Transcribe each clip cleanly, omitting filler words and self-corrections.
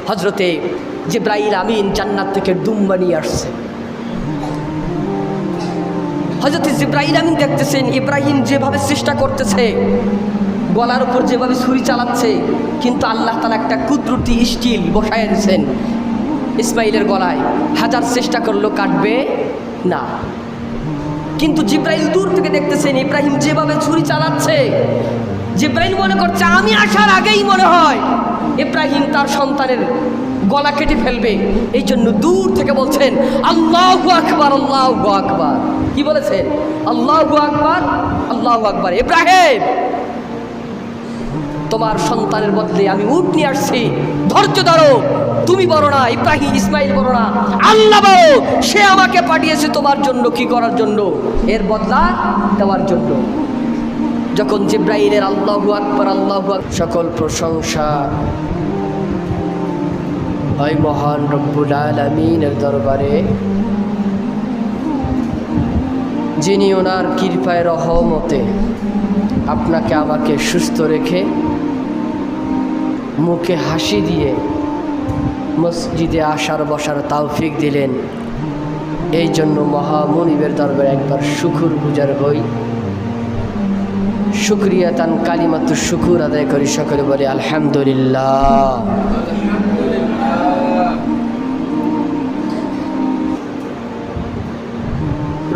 হজরতে জিবরাইল আমিন জান্নাত থেকে দুম্বা নিয়ে আসছে। হজরতে জিবরাইল আমিন দেখতেছেন ইব্রাহিম যেভাবে চেষ্টা করতেছে, গলার উপর যেভাবে ছুরি চালাচ্ছে, কিন্তু আল্লাহ তাআলা একটা কুদরতি স্টিল বসায় দিয়েছেন ইসমাইলের গলায়। হাজার চেষ্টা করলেও কাটবে না। কিন্তু জিবরাইল দূর থেকে দেখতেছেন ইব্রাহিম যেভাবে ছুরি চালাচ্ছে, জিবরাইল মনে করছে আমি আসার আগেই মনে হয় ইব্রাহিম তার সন্তানের গলা কেটে ফেলবে। এই জন্য দূর থেকে বলছেন আল্লাহু আকবার, আল্লাহু আকবার। কি বলেছেন? আল্লাহু আকবার, আল্লাহু আকবার। ইব্রাহিম, তোমার সন্তানের বদলে আমি উট নিয়ে আসছি, ধৈর্য ধরো। তুমি বলো না, ইব্রাহিম ইসমাইল বলো না, আল্লাহ বলো, সে আমাকে পাঠিয়েছে তোমার জন্য। কি করার জন্য? এর বদলা দেওয়ার জন্য। যখন জিবরাইলের আল্লাহু আকবার, আল্লাহু আকবার, সকল প্রশংসা ওই মহান রব্বুল আলামিনের দরবারে, যিনি ওনার কৃপায় রহমতে আপনাকে আমাকে সুস্থ রেখে মুখে হাসি দিয়ে মসজিদে আসার বসার তৌফিক দিলেন। এই জন্য মহামনিবের দরবারে একবার শুকর গুজার হই, শুকরিয়া তান কালিমাতু শুকুর আদায় করি। সকলে বলি আলহামদুলিল্লাহ।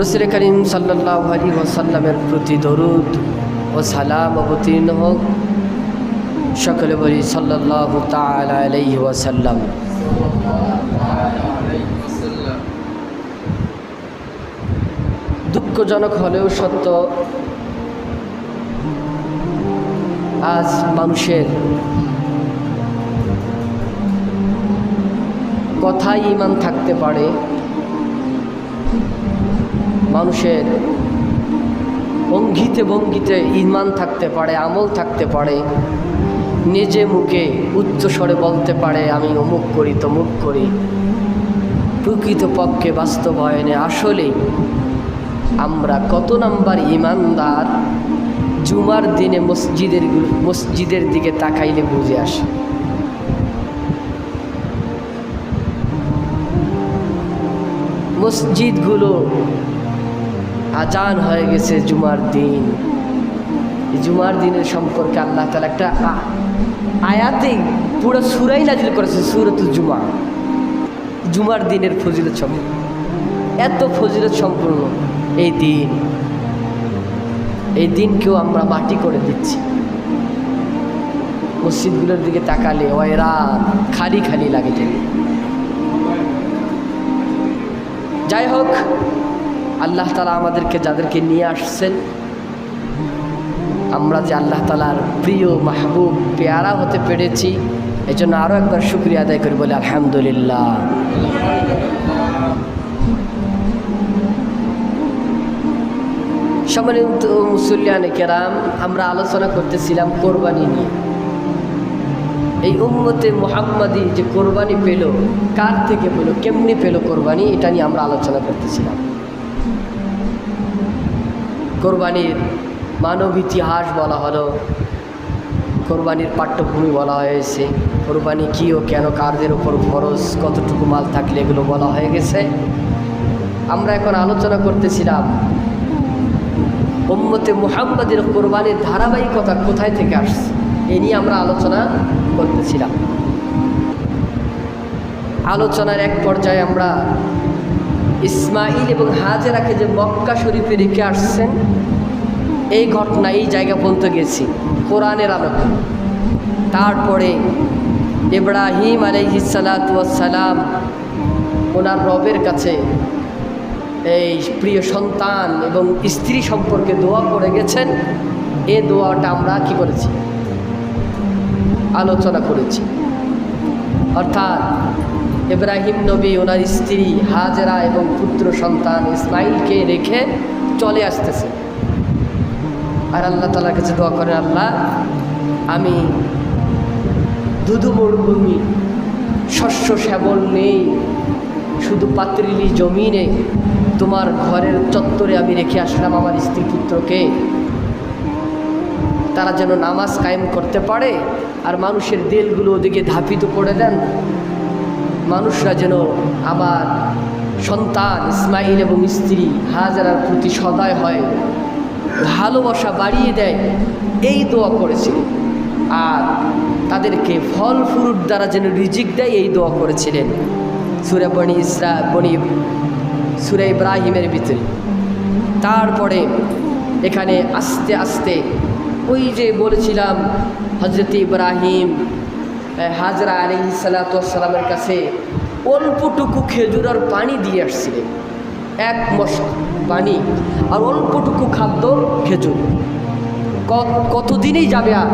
রাসূল করিম সাল্লাল্লাহু আলাইহি ওয়াসাল্লামের প্রতি দরুদ ও সালাম অবতীর্ণ হোক। সকলে বলি সাল্লাল্লাহু তাআলা আলাইহি ওয়াসাল্লাম। দুঃখজনক হলেও সত্য, আজ মানুষের কথায় ঈমান থাকতে পারে, মানুষের অঙ্গিতে ভঙ্গিতে ঈমান থাকতে পারে, আমল থাকতে পারে, নিজে মুখে উচ্চস্বরে বলতে পারে আমি অমুক করি তমুক করি, প্রকৃতপক্ষে বাস্তবায়নে আসলেই আমরা কত নাম্বার ঈমানদার জুমার দিনে মসজিদের দিকে তাকাইলে বুঝে আসে। মসজিদগুলো আজান হয়ে গেছে জুমার দিন। জুমার দিনের সম্পর্কে আল্লাহ তাআলা একটা আয়াতে পুরো সূরাই নাজিল করেছে, সূরাতুল জুমা। জুমার দিনের ফজিলত সম্পর্কে, এত ফজিলত সম্পূর্ণ এই দিন, এই দিনকেও আমরা মাটি করে দিচ্ছি। মসজিদগুলোর দিকে তাকালে ওই রাত খালি খালি লাগে যায়। যাই হোক, আল্লাহ তাআলা আমাদেরকে যাদেরকে নিয়ে আসছেন, আমরা যে আল্লাহ তাআলার প্রিয় মাহবুব পেয়ারা হতে পেরেছি, এই জন্য আরও একবার শুকরিয়া আদায় করি, বলে আলহামদুলিল্লাহ। সম্মানিত মুসল্লিয়ানে কেরাম, আমরা আলোচনা করতেছিলাম কোরবানি নিয়ে। এই উম্মতে মুহাম্মাদি যে কোরবানি পেল, কার থেকে পেল, কেমনি পেল কোরবানি, এটা নিয়ে আমরা আলোচনা করতেছিলাম। কোরবানির মানব ইতিহাস বলা হলো, কোরবানির পাঠ্যভূমি বলা হয়েছে, কোরবানি কী ও কেন, কারদের উপর ফরজ, কতটুকু মাল থাকলে, এগুলো বলা হয়ে গেছে। আমরা এখন আলোচনা করতেছিলাম উম্মতে মুহাম্মাদের কোরবানির ধারাবাহিকতা কোথায় থেকে আসছে, এ নিয়ে আমরা আলোচনা করতেছিলাম। আলোচনার এক পর্যায়ে আমরা ইসমাইল এবং হাজেরাকে যে মক্কা শরীফে রেখে আসছেন, এই ঘটনা, এই জায়গা পর্যন্ত গেছি কোরআনের আলোকে। তারপরে ইব্রাহিম আলাইহিস সালাতু ওয়াস সালাম ওনার রবের কাছে এই প্রিয় সন্তান এবং স্ত্রী সম্পর্কে দোয়া করে গেছেন। এই দোয়াটা আমরা কি করেছি, আলোচনা করেছি। অর্থাৎ ইব্রাহিম নবী ওনার স্ত্রী হাজেরা এবং পুত্র সন্তান ইসমাইলকে রেখে চলে আসতেছে, আর আল্লাহ তাআলার কাছে দোয়া করেন, আল্লাহ আমি ধুধু মরুভূমি, শস্য শ্যামল নেই, শুধু পাত্রিলি জমিনে তোমার ঘরের চত্বরে আমি রেখে আসলাম আমার স্ত্রী পুত্রকে। তারা যেন নামাজ কায়েম করতে পারে আর মানুষের দিলগুলো ওদিকে ধাপিত করে দেন, মানুষরা যেন আমার সন্তান ইসমাইল এবং স্ত্রী হাজেরার প্রতি সদয় হয়, ভালোবাসা বাড়িয়ে দেয়, এই দোয়া করেছিলেন। আর তাদেরকে ফল ফুরুট দ্বারা যেন রিজিক দেয়, এই দোয়া করেছিলেন সূরা সূরা ইব্রাহিমের ভিতরে। তারপরে এখানে আস্তে আস্তে ওই যে বলেছিলাম হজরত ইব্রাহিম হাজরা আলাইহিস সালাতু ওয়াস সালামের কাছে অল্পটুকু খেজুর আর পানি দিয়ে আসছিলেন, এক মশক পানি আর অল্পটুকু খাদ্য খেজুর। কতদিনই যাবে, আর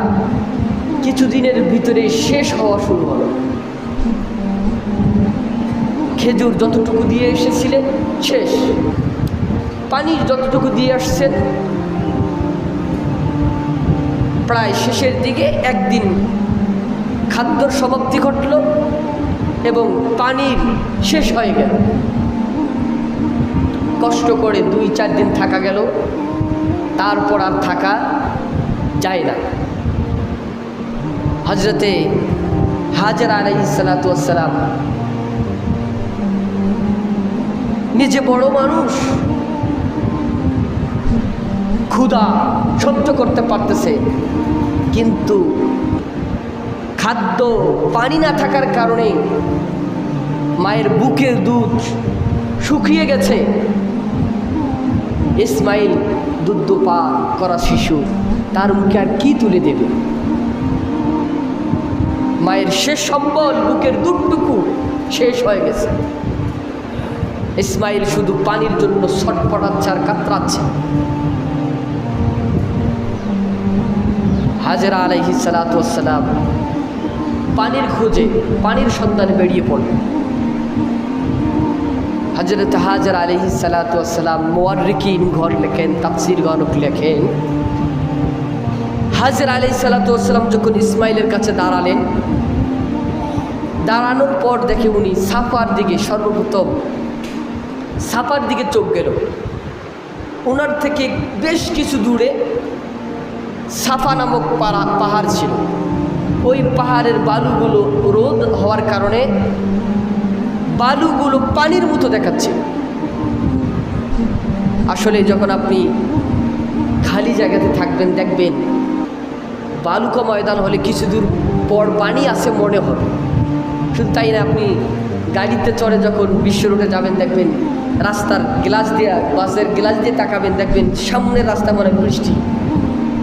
কিছুদিনের ভিতরে শেষ হওয়া শুরু হলো। খেজুর যতটুকু দিয়ে এসেছিলেন শেষ, পানি যতটুকু দিয়ে আসছেন প্রায় শেষের দিকে একদিন খাদ্যর সমাপ্তি ঘটল এবং পানির শেষ হয়ে গেল। কষ্ট করে 2-4 দিন থাকা গেল, তারপর আর থাকা যায় না। হজরতে হাজরা আলাইহিস সালাতু ওয়াস সালাম নিজে বড় মানুষ, ক্ষুধা সহ্য করতে পারতেছে, কিন্তু খাদ্য পানি না থাকার কারণে মায়ের বুকের দুধ শুকিয়ে গেছে। ইসমাইল দুধ পান করা শিশু, তার মুখে আর কি তুলে দেবে? মায়ের শেষ সম্বল বুকের দুধটুকু শেষ হয়ে গেছে। ইসমাইল শুধু পানির জন্য ছটফটাচ্ছে আর কাতরাচ্ছে। হাজরা আলাইহিস সালাতু ওয়াস সালাম পানির খোঁজে, পানির সন্ধানে বেরিয়ে পড়লেন। হযরত হাজরা আলাইহিস সালাতু ওয়াস সালাম মুআররিকিন ঘর লেখেন, তাফসীর গণক লেখেন, হাজরা আলাইহিস সালাতু ওয়াস সালাম যখন ইসমাইলের কাছে দাঁড়ালেন, দাঁড়ানোর পর দেখে উনি সাফার দিকে, সর্বপ্রথম সাফার দিকে চোখ গেল। ওনার থেকে বেশ কিছু দূরে সাফা নামক পাহাড় ছিল। ওই পাহাড়ের বালুগুলো রোদ হওয়ার কারণে বালুগুলো পানির মতো দেখাচ্ছে। আসলে যখন আপনি খালি জায়গাতে থাকবেন দেখবেন বালুকা ময়দান হলে কিছু দূর পর পানি আছে মনে হবে। শুধু তাই না, আপনি গাড়িতে চড়ে যখন বিশ্ব রোডে যাবেন দেখবেন রাস্তার গ্লাস দিয়ে, বাসের গ্লাস দিয়ে তাকাবেন দেখবেন সামনের রাস্তা মনে বৃষ্টি,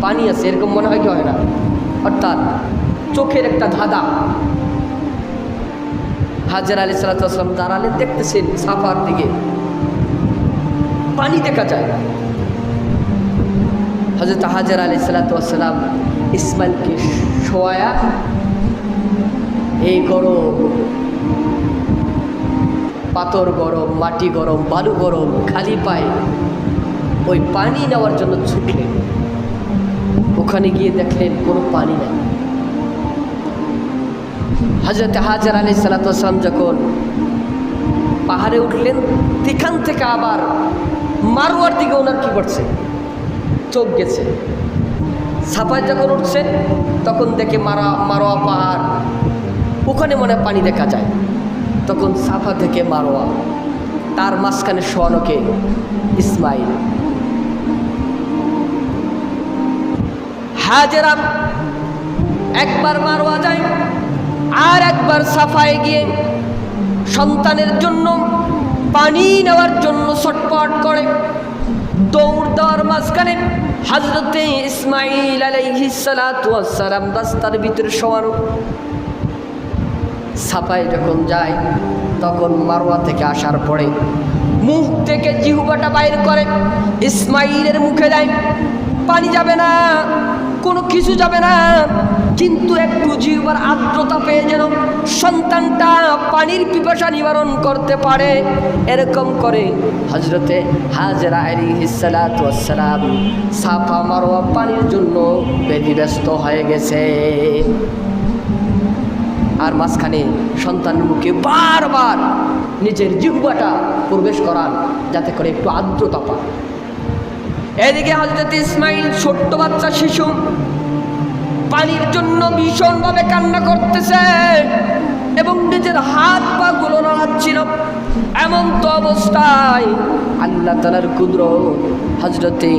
পানি আছে, এরকম মনে হয় কি হয় না? অর্থাৎ চোখের একটা ধাঁধা। হাজরা আলাইহিস সালাতু ওয়াস সালাম দাঁড়ালেন, দেখতেছেন সাফার দিকে পানি দেখা যায়। হযরত হাজরা আলাইহিস সালাতু ওয়াস সালাম ইসমাইলকে শোয়ায়া এই গরম, পাথর গরম, মাটি গরম, বালু গরম, খালি পায়ে ওই পানি নেওয়ার জন্য ছুটলেন। ওখানে গিয়ে দেখলেন কোনো পানি নেই। হযরত হাজরা আলাইহিস সালাতু ওয়াস সালাম যখন পাহাড়ে উঠলেন, সেখান থেকে আবার মারওয়ার দিকে ওনার কি করছে, চোখ গেছে। সাফায় যখন উঠছেন তখন দেখে মারোয়া পাহাড়, ওখানে মনে পানি দেখা যায়। তখন সাফা থেকে মারোয়া, তার মাঝখানে শোয়ানোকে ইসমাইল। হাজেরা একবার মারোয়া যায় আর একবার সাফায় গিয়ে সন্তানের জন্য পানি নেওয়ার জন্য ছটফট করে। দৌড় দেওয়ার মাঝখানে হযরতে ইসমাইল আলাইহিস সালাতু ওয়াস সালাম রাস্তার ভিতরে শোয়ানো। সাফায় যখন যায় তখন মারওয়া থেকে আসার পরে মুখ থেকে জিহ্বাটা বাইর করে, ইসমাইলের মুখে দেয়। পানি যাবে না, কোনো কিছু যাবে না, কিন্তু একটু জিহ্বার আর্দ্রতা পেয়ে যেন সন্তানটা পানির পিপাসা নিবারণ করতে পারে, এরকম করে হযরতে হাজরা আলাইহিস সালাতু ওয়াস সালাম সাফা মারওয়া পানির জন্য ব্যতিব্যস্ত হয়ে গেছে। আর মাঝখানে সন্তানের মুখে বারবার নিজের জিহ্বাটা প্রবেশ করান যাতে করে একটু আর্দ্রতা পায়। এদিকে হযরত ইসমাইল ছোট্ট বাচ্চা শিশু, পানির জন্য ভীষণভাবে কান্না করতেছে এবং নিজের হাত পা গুলো নাড়াচ্ছিল। এমন তো অবস্থায় আল্লাহ তাআলার কুদরত হযরতে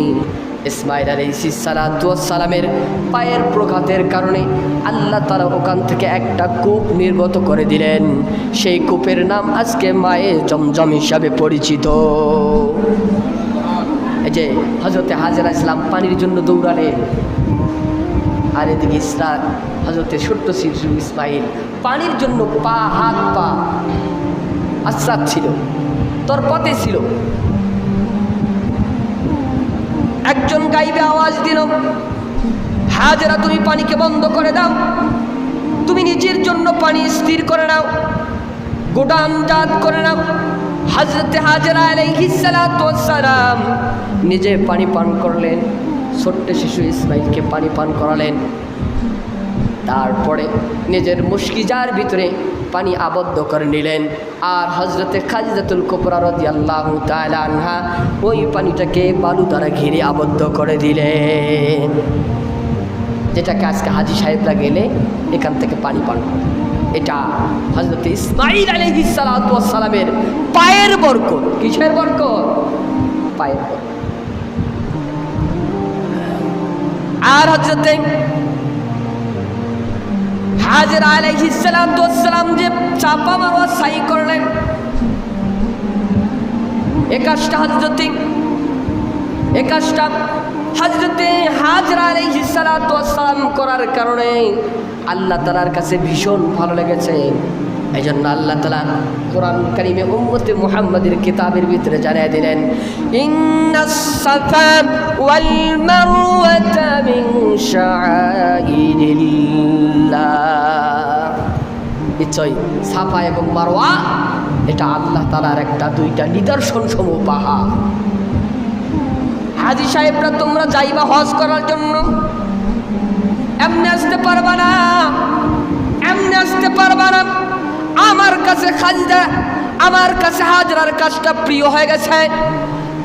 ইসমাঈল আলাইহিস সালামের পায়ের প্রঘাতের কারণে আল্লাহ তাআলা ওখান থেকে একটা কূপ নির্গত করে দিলেন। সেই কূপের নাম আজকে মায়ে জমজম হিসাবে পরিচিত। এই যে হযরতে হাজরা ইসলাম পানির জন্য দৌড়ালেন, আর এদিকে হযরতে ছোট্ট শিশু ইসমাঈল পানির জন্য হাত পা আশ্রাত ছিল, তরপতে ছিল। একজন গাইবে আওয়াজ দিল, হাজরা তুমি পানিকে বন্ধ করে দাও, তুমি নিজের জন্য পানি স্থির করে নাও, গোডান জাত করে নাও। হযরতে হাজরা আলাইহিস সালাম নিজে পানি পান করলেন, ছোট্ট শিশু ইসমাঈলকে পানি পান করালেন। তারপরে নিজের মুশকিজার ভিতরে পানি আবদ্ধ করে নিলেন। আর হযরতে খাদিজাতুল কুবরা রাদিয়াল্লাহু তাআলা আনহা ওই পানিটাকে বালু দ্বারা ঘিরে আবদ্ধ করে দিলেন, যেটাকে আজকে হাজী সাহেবরা গেলে এখান থেকে পানি পান করে। এটা হযরতে ইসমাঈল আলাইহিস সালামের পায়ের বরকত। কিসের বরকত? পায়ের বরকত। আর হযরতে হাজরা আলাইহিস সালাম যে চাপা মারওয়া সাই করলেন, এ কাজটা হযরতে হাজরা আলাইহিস সালাম করার কারণে আল্লাহ তাআলার কাছে ভীষণ ভালো লেগেছে। এই জন্য আল্লাহ তাআলা কোরআন কারীমে উম্মতে মুহাম্মাদের কিতাবের ভিতরে জানিয়ে দিলেন, ইন্নাস সাফা ওয়াল মারওয়াতা মিন শাআইরিল্লাহ। নিশ্চয় সাফা এবং মারওয়া এটা আল্লাহ তাআলার দুইটা নিদর্শন সমূহ পাহাড়। হাজী সাহেবরা তোমরা যাইবা হজ করার জন্য, এমনি আসতে পারবা না, এমনি আসতে পারবা না। আমার কাছে হাজরার কাজটা প্রিয় হয়ে গেছে।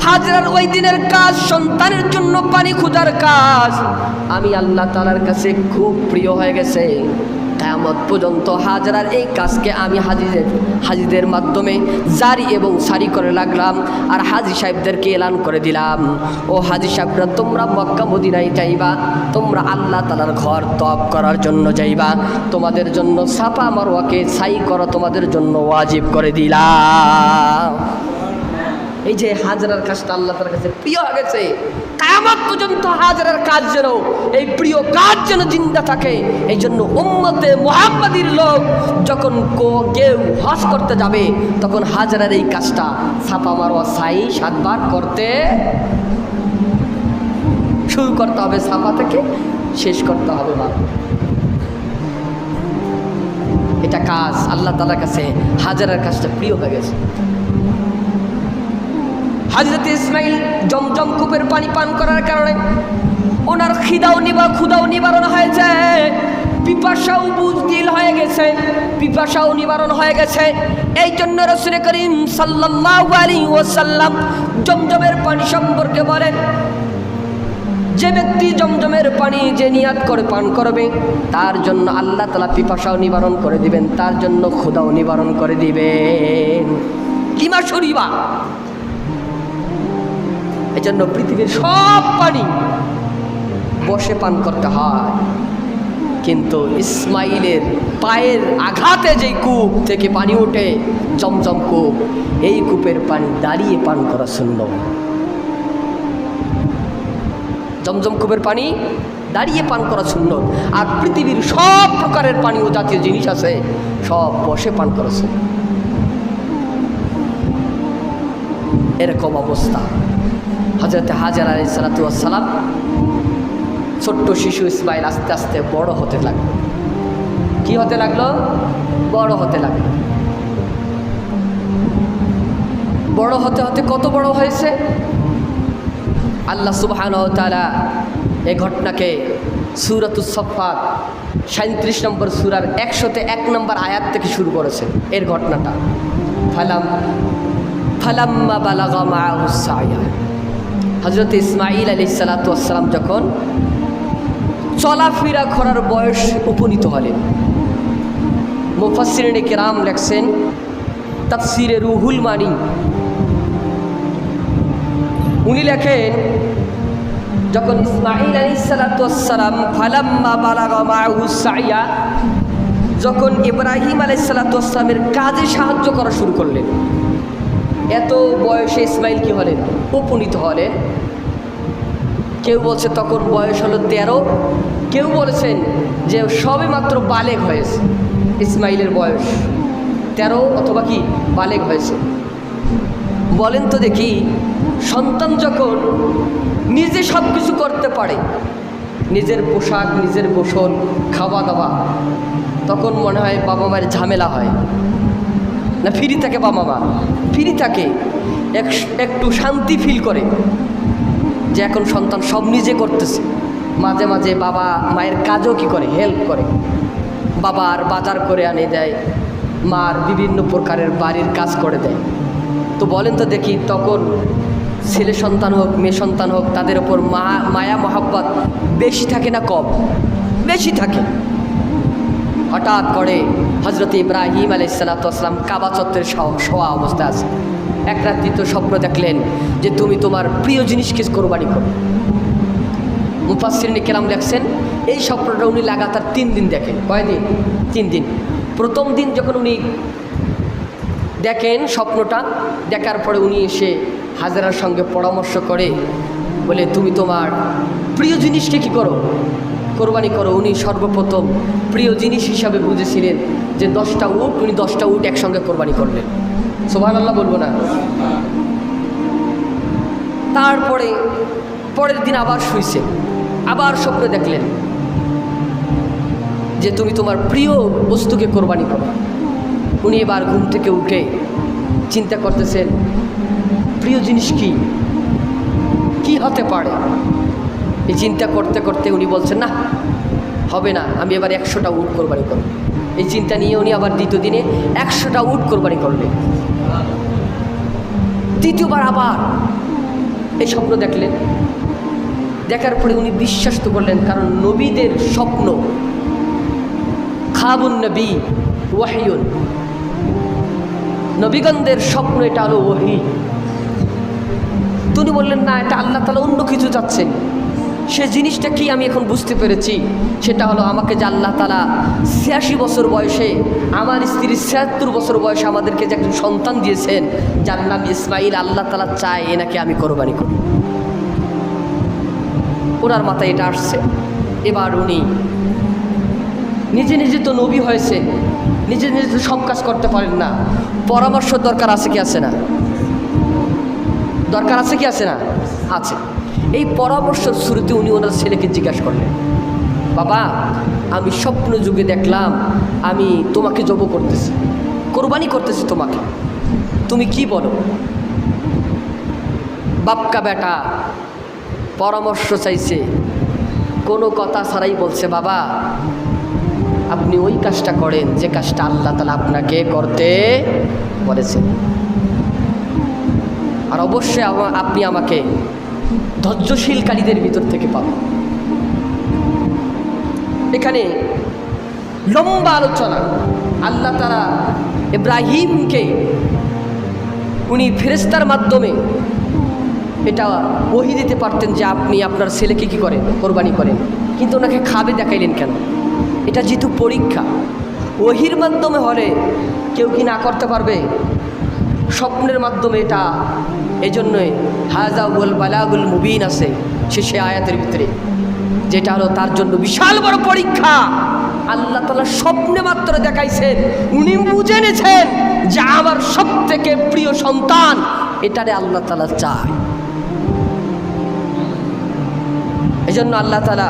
হাজরার ওই দিনের কাজ সন্তানের জন্য পানি খোঁজার কাজ আমি আল্লাহ তাআলার কাছে খুব প্রিয় হয়ে গেছে। কিয়ামত পর্যন্ত হাজরার এই কাজকে আমি হাজীদের মাধ্যমে জারি এবং সারি করে লাগলাম। আর হাজী সাহেবদেরকে এলান করে দিলাম, ও হাজী সাহেবরা তোমরা মক্কা মদিনায় যাইবা, তোমরা আল্লাহ তাআলার ঘর তওয়াফ করার জন্য যাইবা, তোমাদের জন্য সাফা মারওয়াকে সাই করা তোমাদের জন্য ওয়াজিব করে দিলাম। এই যে হাজরার কাজটা আল্লাহ তাআলার কাছে প্রিয় হয়ে গেছে। কিয়ামত পর্যন্ত হাজরার কাজ যেন, এই প্রিয় কাজ যেন জিন্দা থাকে। এই জন্য উম্মতে মুহাম্মাদির লোক যখন কেউ হজ করতে যাবে তখন হাজরার এই কাজটা সাফা মারওয়া সাই 7 বার করতে শুরু করতে হবে, সাফা থেকে শেষ করতে হবে। এটা কাজ আল্লাহ তাআলার কাছে হাজরার কাজটা প্রিয় হয়ে গেছে। হযরত ইসমাঈল জমজম কূপের পানি পান করার কারণে ওনার ক্ষুধাও নিবারণ হয়েছে, পিপাসাও বুঝদিল হয়ে গেছে, পিপাসাও নিবারণ হয়ে গেছে। এই জন্য রাসূল করিম সাল্লাল্লাহু আলাইহি ওয়াসাল্লাম জমজমের পানি সম্পর্কে বলেন, যে ব্যক্তি জমজমের পানি যে নিয়াত করে পান করবে তার জন্য আল্লাহ তাআলা পিপাসাও নিবারণ করে দিবেন, তার জন্য ক্ষুধাও নিবারণ করে দিবেন। লিমা শরীবা। এই জন্য পৃথিবীর সব পানি বসে পান করতে হয়, কিন্তু ইসমাঈলের পায়ের আঘাতে যেই কূপ থেকে পানি ওঠে, জমজম কূপ, এই কূপের পানি দাঁড়িয়ে পান করা সুন্নাত। জমজম কূপের পানি দাঁড়িয়ে পান করা সুন্নাত। আর পৃথিবীর সব প্রকারের পানি ও জাতীয় জিনিস আছে, সব বসে পান করা সুন্নাত। এরকম অবস্থা হযরত হাজরা আলাইহিস সালাম, ছোট্ট শিশু ইসমাঈল আস্তে আস্তে বড় হতে লাগলো। কি হতে লাগলো? বড় হতে লাগলো। বড় হতে হতে কত বড় হয়েছে আল্লাহ সুবহানাহু ওয়া তাআলা এই ঘটনাকে সূরাতুস সাফফাত 37 নম্বর সূরার 101 নম্বর আয়াত থেকে শুরু করেছে। এর ঘটনাটা ফালাম্মা বালাগা মাআহুস, হযরত ইসমাঈল আলাইহিস সালাম যখন চলাফেরা করার বয়স উপনীত হলেন। মুফাসসিরিনে কেরাম লেখছেন তাফসিরে রুহুল মানি, উনি লেখেন যখন ইসমাঈল আলাইহিসসালাতু ওয়াসসালাম ফালাম্মা বালাগা মাআহু সাইয়া, যখন ইব্রাহিম আলাইহিসসালাতু ওয়াসসালামের কাজে সাহায্য করা শুরু করলেন, এত বয়সে ইসমাইল কি হলেন? উপনীত হলেন। কেউ বলছে তখন বয়স হলো 13, কেউ বলেছেন যে সবে মাত্র বালেগ হয়েছে, ইসমাইলের বয়স 13 অথবা কি বালেগ হয়েছে। বলেন তো দেখি, সন্তান যখন নিজে সব কিছু করতে পারে, নিজের পোশাক, নিজের গোসল, খাওয়া দাওয়া, তখন মনে হয় বাবা মায়ের ঝামেলা হয় না? ফ্রি থাকে বাবা মা, ফ্রি থাকে, একটু শান্তি ফিল করে যে এখন সন্তান সব নিজে করতেছে। মাঝে মাঝে বাবা মায়ের কাজও কি করে, হেল্প করে। বাবার বাজার করে আনে দেয়, মার বিভিন্ন প্রকারের বাড়ির কাজ করে দেয়। তো বলেন তো দেখি, তখন ছেলে সন্তান হোক মেয়ে সন্তান হোক, তাদের ওপর মায়া মহাব্বত বেশি থাকে না কম? বেশি থাকে। হঠাৎ করে হজরত ইব্রাহিম আলাইহিসসালাতু ওয়াসসালাম কাবা চত্বরে শোয়া অবস্থা আছে। এক রাত্রি তো স্বপ্ন দেখলেন যে তুমি তোমার প্রিয় জিনিসকে কোরবানি করো। মুফাসসিরিনে কেরাম লেখছেন এই স্বপ্নটা উনি লাগাতার 3 দিন দেখেন। কয়দিন? 3 দিন। প্রথম দিন যখন উনি দেখেন স্বপ্নটা, দেখার পরে উনি এসে হাজেরার সঙ্গে পরামর্শ করে বলে তুমি তোমার প্রিয় জিনিসকে কি করো, কোরবানি করো। উনি সর্বপ্রথম প্রিয় জিনিস হিসাবে বুঝেছিলেন যে 10টা উট, উনি 10টা উট একসঙ্গে কোরবানি করলেন। সুবহানাল্লাহ বলবো না? তারপরে পরের দিন আবার শুইছে, আবার স্বপ্ন দেখলেন যে তুমি তোমার প্রিয় বস্তুকে কোরবানি করো। উনি এবার ঘুম থেকে উঠে চিন্তা করতেছেন প্রিয় জিনিস কি, কি হতে পারে। এই চিন্তা করতে করতে উনি বলছেন না, হবে না, আমি এবার 100টা উট কোরবানি করব। এই চিন্তা নিয়ে উনি আবার দ্বিতীয় দিনে 100টা উট কোরবানি করলেন। তৃতীয়বার আবার এই স্বপ্ন দেখলেন। দেখার পরে উনি বিশ্বাস তো করলেন, কারণ নবীদের স্বপ্ন, খাবুন নবী ওয়াহিয়ুন, নবীগণদের স্বপ্ন এটা হলো ওহী। তিনি বললেন না, এটা আল্লাহ তাআলা অন্য কিছু চাচ্ছেন। সে জিনিসটা কি আমি এখন বুঝতে পেরেছি, সেটা হলো আমাকে যে আল্লাহ তাআলা 86 বছর বয়সে, আমার স্ত্রীর 76 বছর বয়সে আমাদেরকে যে একজন সন্তান দিয়েছেন যার নাম ইসমাইল, আল্লাহ তাআলা চায় এনাকে আমি কোরবানি করি। ওনার মাথায় এটা আসছে। এবার উনি নিজে নিজে তো নবী হয়েছেন, নিজে নিজে তো সব কাজ করতে পারেন না, পরামর্শ দরকার আছে কি আছে না? দরকার আছে কি আছে না? আছে। এই পরামর্শের শুরুতে উনি ওনার ছেলেকে জিজ্ঞাসা করলেন, বাবা আমি স্বপ্ন যুগে দেখলাম আমি তোমাকে জব করতেছি, কোরবানি করতেছি তোমাকে, তুমি কি বলো? বাপকা বেটা পরামর্শ চাইছে, কোনো কথা ছাড়াই বলছে, বাবা আপনি ওই কাজটা করেন যে কাজটা আল্লাহ তাআলা আপনাকে করতে বলেছেন, আর অবশ্যই আপনি আমাকে ধৈর্যশীলকারীদের ভিতর থেকে পাবেন। এখানে লম্বা আলোচনা। আল্লাহ তাআলা ইব্রাহিমকে উনি ফেরেশতার মাধ্যমে এটা ওহী দিতে পারতেন যে আপনি আপনার ছেলেকে কী করেন, কোরবানি করেন, কিন্তু ওনাকে খাবে দেখাইলেন কেন? এটা যেহেতু পরীক্ষা, ওহীর মাধ্যমে হলে কেউ কি না করতে পারবে? স্বপ্নের মাধ্যমে এটা, এই জন্যই হাযা ওয়াল বালাগুল মুবিন আছে শেষে আয়াতের ভিতরে, যেটা হলো তার জন্য বিশাল বড় পরীক্ষা। আল্লাহ তাআলা স্বপ্নে মাত্র দেখাইছেন, উনি বুঝে নিয়েছেন যে আমার সবথেকে প্রিয় সন্তান, এটারে আল্লাহ তাআলা চায়। এই জন্য আল্লাহ তাআলা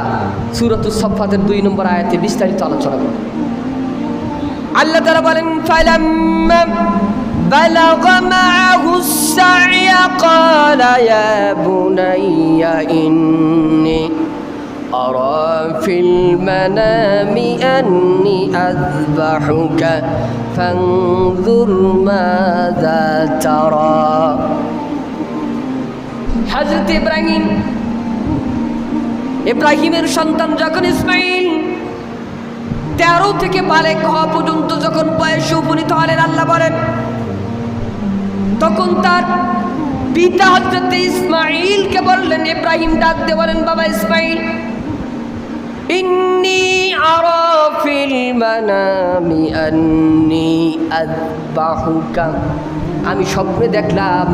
সূরাতুস সাফফাতের 2 নম্বর আয়াতে বিস্তারিত আলোচনা করেন। আল্লাহ তাআলা বলেন, ফালাম্মা বালাগা মাআহুস সা'য়া ক্বালা ইয়া বুনাইয়া ইন্নী আরা ফিল মানামি আন্নী আযবাহুকা ফানজুর মাযা তারা। হযরত ইব্রাহিম ইব্রাহিমের সন্তান যখন ইসমাইল 13 থেকে বালেগ হওয়া পর্যন্ত যখন বয়সে উপনীত হলেন, আল্লাহ বলেন তখন তার পিতা হযরত ইসমাইলকে বললেন, ইব্রাহিম ডাক দিয়ে বলেন, বাবা ইসমাইল, ইন্নী আরা ফিল মানামি আন্নী আযবাহুকা, আমি স্বপ্নে দেখলাম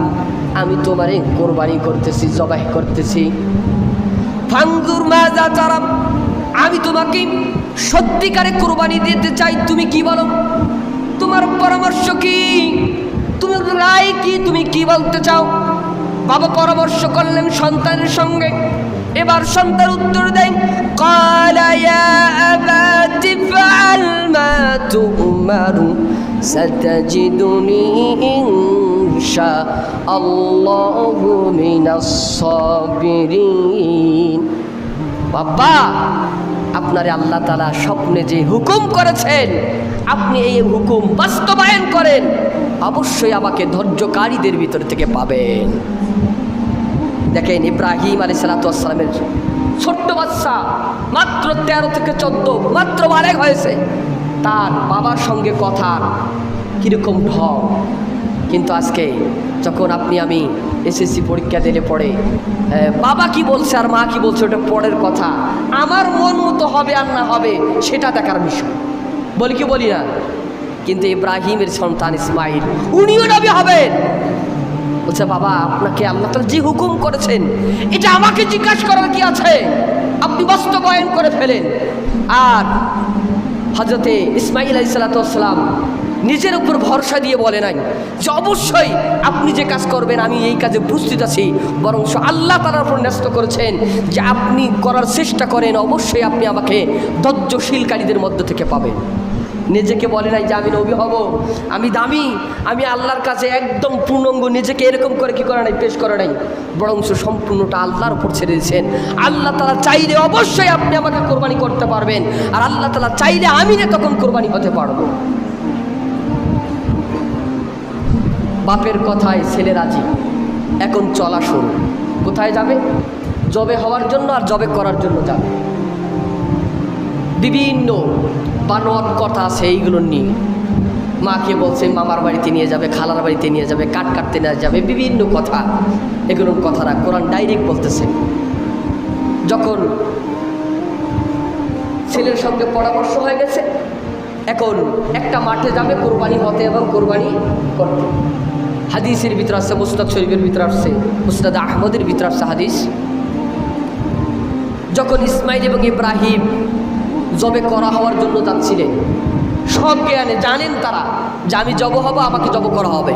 আমি তোমারে কোরবানি করতেছি, জবাহ করতেছি। ফানজুর মাযা তারা, আমি তোমাকে সত্যিকারে কোরবানি দিতে চাই, তুমি কি বলো, তোমার পরামর্শ কি, তুমি রায় কি, তুমি কি বলতে চাও? বাবা পরামর্শ করলেন সন্তানের সঙ্গে। এবার সন্তান উত্তর দেন, ক্বালা ইয়া আবাতি ফাআল মা তু'মারু সাতাজিদুনি ইনশাআল্লাহু মিনাস সাবিরিন। বাবা, আপনারে আল্লাহ তাআলা স্বপ্নে যে হুকুম করেছেন, আপনি এই হুকুম বাস্তবায়ন করেন, অবশ্যই আমাকে ধৈর্যকারীদের ভিতর থেকে পাবেন। দেখেন ইব্রাহিম আলাইহিস সালামের ছোট্ট বাচ্চা, মাত্র 13 থেকে 14, মাত্র বালেগ হয়েছে, তার বাবার সঙ্গে কথা কীরকম ঢং। কিন্তু আজকে যখন আপনি আমি এসএসসি পরীক্ষা দিলে পড়ে বাবা কি বলছে আর মা কি বলছে ওটা পরের কথা, আমার মন মতো হবে আর না হবে সেটা দেখার বিষয়, বলি কি বলি না? কিন্তু ইব্রাহিমের সন্তান ইসমাইল, উনিও নবী হবেন, বলছে বাবা আপনাকে আল্লাহ তাআলা যে হুকুম করেছেন এটা আমাকে জিজ্ঞাসা করার কি আছে, আপনি বাস্তবায়ন করে ফেলেন। আর হযরতে ইসমাইল আলাইহিস সালাম নিজের উপর ভরসা দিয়ে বলে নাই যে অবশ্যই আপনি যে কাজ করবেন আমি এই কাজে প্রস্তুত আছি, বরং আল্লাহ তাআলার উপর ন্যস্ত করেছেন যে আপনি করার চেষ্টা করেন, অবশ্যই আপনি আমাকে ধৈর্যশীলকারীদের মধ্য থেকে পাবেন। নিজেকে বলে নাই যে আমি নবী হব, আমি দামি, আমি আল্লাহর কাছে একদম পূর্ণাঙ্গ, নিজেকে এরকম করে কি করে নাই, পেশ করে নাই, বরং সম্পূর্ণটা আল্লাহর উপর ছেড়ে দিয়েছেন। আল্লাহ তাআলা চাইলে অবশ্যই আপনি আমাকে কোরবানি করতে পারবেন, আর আল্লাহ তাআলা চাইলে আমি না তখন কোরবানি হতে পারবো। বাপের কথায় ছেলে রাজি, এখন চলা শুরু। কোথায় যাবে? জবে হওয়ার জন্য আর জবে করার জন্য যাবে। বিভিন্ন বানোয়াট কথা আছে, এইগুলো নিয়ে মাকে বলছে মামার বাড়িতে নিয়ে যাবে, খালার বাড়িতে নিয়ে যাবে, কাট কাটতে নিয়ে যাবে, বিভিন্ন কথা, এগুলোর কথাটা কোরআন ডাইরেক্ট বলতেছে। যখন ছেলের সঙ্গে পরামর্শ হয়ে গেছে, এখন একটা মাঠে যাবে কোরবানি হতে এবং কোরবানি করতে। হাদিসের ভিতরে আসছে, মুসনাদ শরীফের ভিতরে আসছে, মুসনাদ আহমদের ভিতরে আসছে হাদিস, যখন ইসমাইল এবং ইব্রাহিম জবে করা হওয়ার জন্য যাচ্ছিলেন, সব জ্ঞানে জানেন তারা যে আমি জব হব, আমাকে জব করা হবে।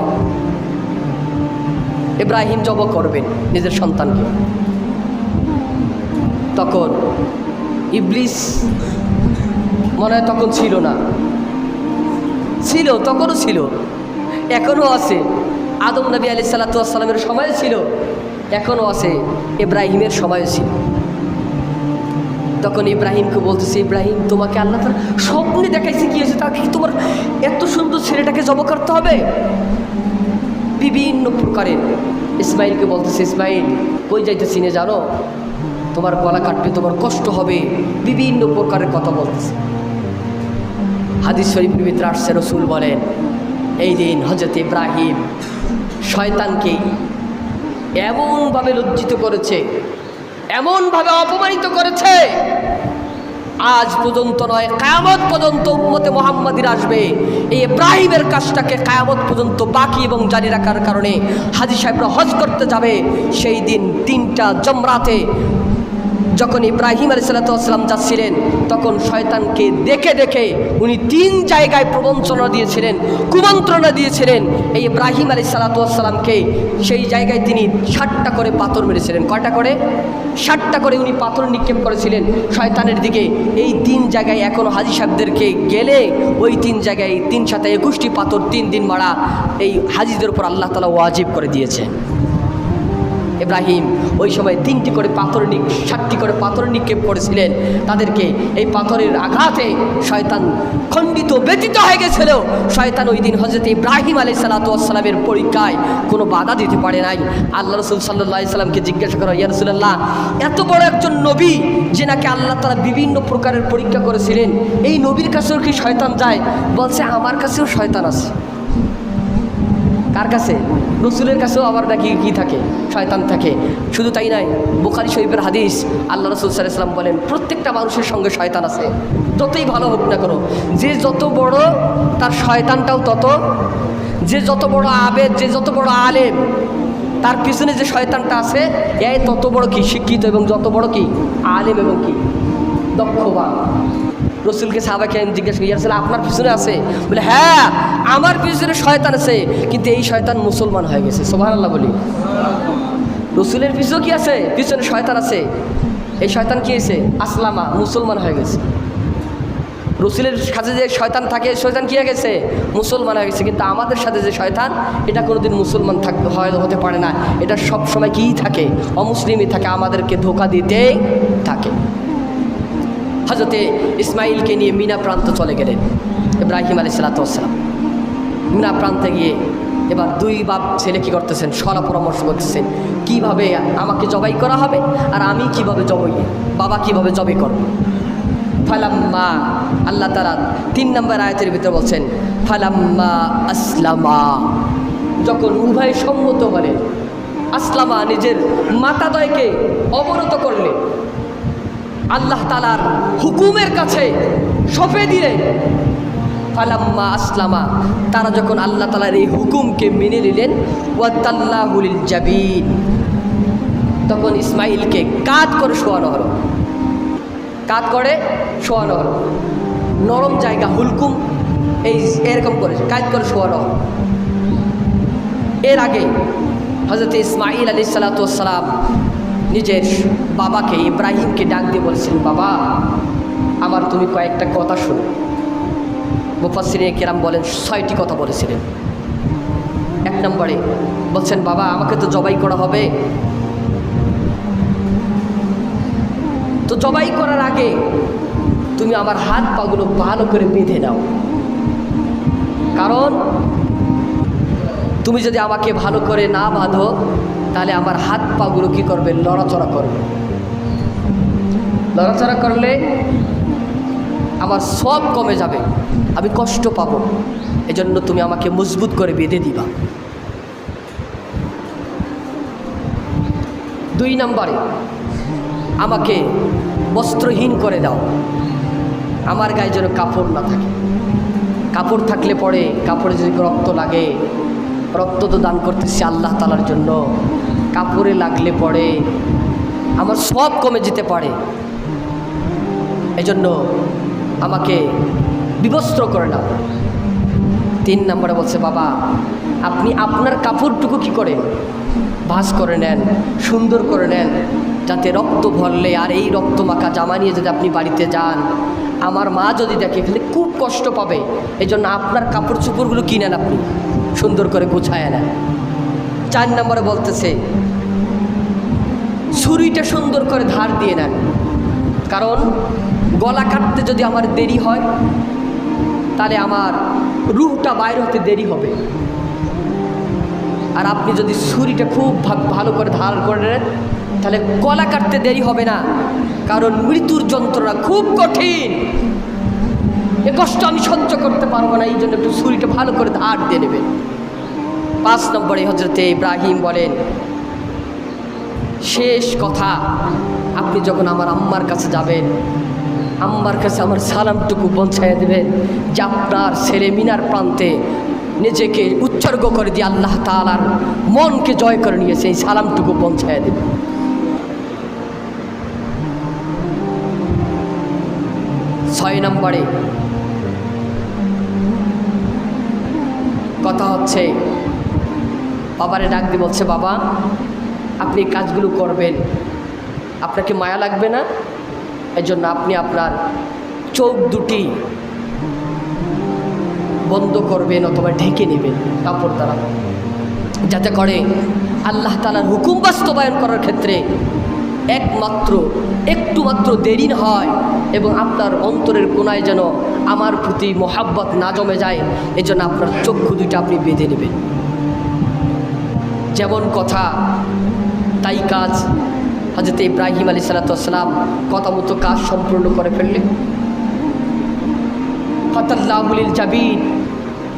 ইব্রাহিম জব করবেন নিজের সন্তানকে। তখন ইবলিস মনে হয় তখন ছিল না, ছিল, তখনও ছিল, এখনও আছে। আদম নবী আলাইহিস সালামের সময় ছিল, এখনও আছে, ইব্রাহিমের সময় ছিল। তখন ইব্রাহিমকে বলতেছে, ইব্রাহিম তোমাকে আল্লাহ তাআলা স্বপ্নে দেখাইছে, কি হয়েছে, তাকে তোমার এত সুন্দর ছেলেটাকে জব করতে হবে, বিভিন্ন প্রকারের। ইসমাইলকে বলতেছে, ইসমাইল কই যাইতেছি না জানো, তোমার গলা কাটবে, তোমার কষ্ট হবে, বিভিন্ন প্রকারের কথা বলতেছে। হাদিস শরীফের ভিতরে আসছে, রসুল বলেন এই দিন হযরত ইব্রাহিম শয়তানকে এমনভাবে লজ্জিত করেছে, এমনভাবে অপমানিত করেছে, আজ পর্যন্ত নয় কিয়ামত পর্যন্ত উম্মতে মুহাম্মাদির আসবে এই ইব্রাহিমের কাজটাকে কিয়ামত পর্যন্ত বাকি এবং জারি রাখার কারণে হাজী সাহেবরা হজ করতে যাবে। সেই দিন 3টা জমরাতে যখন ইব্রাহিম আলাইহিস সালাম যাচ্ছিলেন, তখন শয়তানকে দেখে দেখে উনি 3 জায়গায় প্রবঞ্চনা দিয়েছিলেন, কুমন্ত্রণা দিয়েছিলেন এই ইব্রাহিম আলাইহিস সালামকে। সেই জায়গায় তিনি 7টা করে পাথর মেরেছিলেন। কয়টা করে? 7টা করে উনি পাথর নিক্ষেপ করেছিলেন শয়তানের দিকে। এই 3 জায়গায় এখনও হাজী সাহেবদেরকে গেলে ওই 3 জায়গায় 3 সাথে 21টি পাথর 3 দিন মারা এই হাজীদের উপর আল্লাহ তাআলা ওয়াজিব করে দিয়েছেন। ইব্রাহিম ওই সময় 3টি করে পাথর 7টি করে পাথর নিক্ষেপ করেছিলেন। তাদেরকে এই পাথরের আঘাতে শয়তান খণ্ডিত ব্যতীত হয়ে গেছিল। শয়তান ওই দিন হযরত ইব্রাহিম আলাইহিস সালাতু ওয়াস সালামের পরীক্ষায় কোনো বাধা দিতে পারে নাই। আল্লাহ রাসূল সাল্লাল্লাহু আলাইহি সাল্লামকে জিজ্ঞাসা করা, ইয়া রাসূলুল্লাহ, এত বড় একজন নবী যে নাকি আল্লাহ তাআলা বিভিন্ন প্রকারের পরীক্ষা করেছিলেন, এই নবীর কাছেও কি শয়তান যায়? বলছে, আমার কাছেও শয়তান আছে। কার কাছে? রসুলের কাছেও আবার নাকি কি থাকে? শয়তান থাকে। শুধু তাই নয়, বুখারী শরীফের হাদিস, আল্লাহ রাসূল সাল্লাল্লাহু আলাইহি ওয়াসাল্লাম বলেন, প্রত্যেকটা মানুষের সঙ্গে শয়তান আছে, যতই ভালো হোক না কেন। যে যত বড় তার শয়তানটাও তত, যে যত বড় আবেদ, যে যত বড় আলেম, তার পিছনে যে শয়তানটা আছে এই তত বড় কি শিক্ষিত এবং যত বড় কি আলেম এবং কি দক্ষবান। রসুলকে সাহাবাকে জিজ্ঞাসা করি, আসলে আপনার পিছনে আছে? বলে, হ্যাঁ, আমার পিছনে শয়তান আছে, কিন্তু এই শয়তান মুসলমান হয়ে গেছে। সুবহানাল্লাহ বলি। রসুলের পিছনে কি আছে? পিছনে শয়তান আছে। এই শয়তান কি হয়েছে? আসলামা, মুসলমান হয়ে গেছে। রসুলের সাথে যে শয়তান থাকে, শয়তান কি হয়ে গেছে? মুসলমান হয়ে গেছে। কিন্তু আমাদের সাথে যে শয়তান, এটা কোনোদিন মুসলমান হতে পারে না। এটা সব সময় কী থাকে? অমুসলিমই থাকে, আমাদেরকে ধোঁকা দিতেই থাকে। হযরতে ইসমাইলকে নিয়ে মিনা প্রান্ত চলে গেলেন ইব্রাহিম আলাইহিস সালাতু ওয়াস সালাম। মিনা প্রান্তে গিয়ে এবার দুই বাপ ছেলে কী করতেছেন? সলা পরামর্শ করতেছেন, কীভাবে আমাকে জবাই করা হবে আর আমি কিভাবে বাবা কিভাবে জবাই করব। ফালাম্মা, আল্লাহ তাআলা 3 নম্বর আয়াতের ভিতরে বলছেন, ফালাম্মা আসলামা, যখন উভয় সম্মত হলেন, আসলামা নিজের মাতাদয়কে অবনত করলেন, আল্লাহ তাআলার হুকুমের কাছে সঁপে দিলেন। ফালাম্মা আসলামা, তারা যখন আল্লাহ তাআলার এই হুকুমকে মেনে নিলেন, ওয়াতাল্লাহু লিল জাবিন, তখন ইসমাইলকে কাঁধ করে শোয়ানো হলো। কাঁধ করে শোয়ানো হলো, নরম জায়গা, হুলকুম, এরকম করে কাঁধ করে শোয়ানো হলো। এর আগে হযরত ইসমাইল আলাইহিস সালাতু ওয়াস সালাম নিজের বাবাকে ইব্রাহিমকে ডাক দিয়ে বলেছেন, বাবা আমার তুমি কয়েকটা কথা শোনো। মুফাসসিরিনে কেরাম বলেন 6টি কথা বলেছিলেন। 1 নম্বরে বলছেন, বাবা আমাকে তো জবাই করা হবে, তো জবাই করার আগে তুমি আমার হাত পাগুলো ভালো করে বেঁধে নাও, কারণ তুমি যদি আমাকে ভালো করে না বাঁধো তাহলে আমার হাত পাগুলো কী করবে? লড়াচড়া করবে। লড়াচড়া করলে আমার সব কমে যাবে, আমি কষ্ট পাবো, এজন্য তুমি আমাকে মজবুত করে বেঁধে দিবা। 2 নম্বরে আমাকে বস্ত্রহীন করে দাও, আমার গায়ে যেন কাপড় না থাকে। কাপড় থাকলে পরে, কাপড়ে যদি রক্ত লাগে, রক্ত তো দান করতেছি আল্লাহ তাআলার জন্য, কাপড়ে লাগলে পরে আমার সব কমে যেতে পারে, এজন্য আমাকে বিবস্ত্র করে নাও। 3 নম্বরে বলছে, বাবা আপনি আপনার কাপড়টুকু কি করেন? ভাঁজ করে নেন, সুন্দর করে নেন, যাতে রক্ত ভরলে আর এই রক্ত মাখা জামা নিয়ে যদি আপনি বাড়িতে যান, আমার মা যদি দেখে ফেলে খুব কষ্ট পাবে। এই জন্য আপনার কাপড় চোপড়গুলো কিনেন, আপনি সুন্দর করে গুছায় নেন। 4 নম্বরে বলতেছে, ছুরিটা সুন্দর করে ধার দিয়ে নেন, কারণ গলা কাটতে যদি আমার দেরি হয় তাহলে আমার রূহটা বাইর হতে দেরি হবে। আর আপনি যদি ছুরিটা খুব ভালো করে ধার করে নেন তাহলে গলা কাটতে দেরি হবে না, কারণ মৃত্যুর যন্ত্রণা খুব কঠিন, এ কষ্ট আমি সহ্য করতে পারবো না, এই জন্য একটু ছুরিটা ভালো করে ধার দিয়ে নেবেন। 5 নম্বরে হযরতে ইব্রাহিম বলেন, শেষ কথা, আপনি যখন আমার আম্মার কাছে যাবেন, আম্মার কাছে আমার সালামটুকু পৌঁছায় দেবেন যে আপনার ছেলে মিনার প্রান্তে নিজেকে উৎসর্গ করে দিয়ে আল্লাহ তাআলার মনকে জয় করে নিয়েছে, এই সালামটুকু পৌঁছায় দেবেন। 6 নম্বরে কথা হচ্ছে, বাবারে ডাক দিয়ে বলছে, বাবা আপনি কাজগুলো করবেন, আপনাকে মায়া লাগবে না, এই জন্য আপনি আপনার চোখ দুটি বন্ধ করবেন অথবা ঢেকে নেবেন কাপড় দ্বারা, যাতে করে আল্লাহ তাআলার হুকুম বাস্তবায়ন করার ক্ষেত্রে একটু মাত্র দেরি না হয় এবং আপনার অন্তরের কোনায় যেন আমার প্রতি মোহাব্বত না জমে যায়, এজন্য আপনার চক্ষু দুইটা আপনি বেঁধে নেবেন। যেমন কথা তাই কাজ। হযরত ইব্রাহিম আলাইহিস সালাম কথা মতো কাজ সম্পূর্ণ করে ফেললেন। ফাতাল্লাহু লিল জাবিন,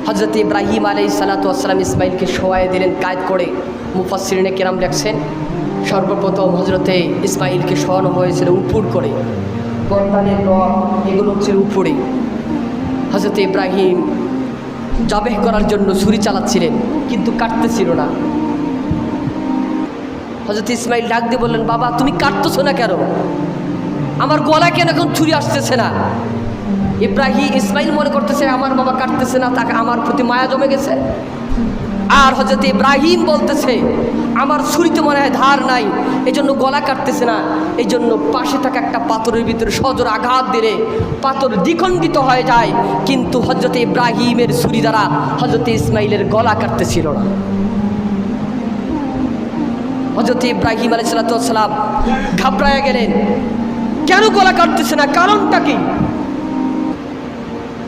হযরত ইব্রাহিম আলাইহিস সালাম ইসমাইলকে শোয়ায় দিলেন কায়েদ করে। মুফাসসিরিনে কেরাম লেখছেন, সর্বপ্রথম হযরতে ইসমাইলকে শোয়ানো হয়েছিল উপর করে, গর্দানের রগ এগুলো হচ্ছে উপরে। হযরত ইব্রাহিম জাবেহ করার জন্য ছুরি চালাচ্ছিলেন, কিন্তু কাটতেছিল না। হযরত ইসমাইল ডাক দিয়ে বললেন, বাবা তুমি কাটতেছো না কেন? আমার গলায় কেন এখন ছুরি আসতেছে না? ইসমাইল মনে করতেছে আমার বাবা কাটতেছে না, তাকে আমার প্রতি মায়া জমে গেছে। আর হযরত ইব্রাহিম বলতেছে আমার ছুরিতে মনে হয় ধার নাই, এই জন্য গলা কাটতেছে না। এই জন্য পাশে থাকা একটা পাথরের ভিতরে সজোর আঘাত দিলে পাথর দ্বিখণ্ডিত হয়ে যায়, কিন্তু হযরত ইব্রাহিমের ছুরি দ্বারা হযরত ইসমাইলের গলা কাটতেছিল না। হযরত ইব্রাহিম আলাইহিস সালাম ঘাবড়ায় গেলেন, কেন গলা কাটতেছে না, কারণটা কি?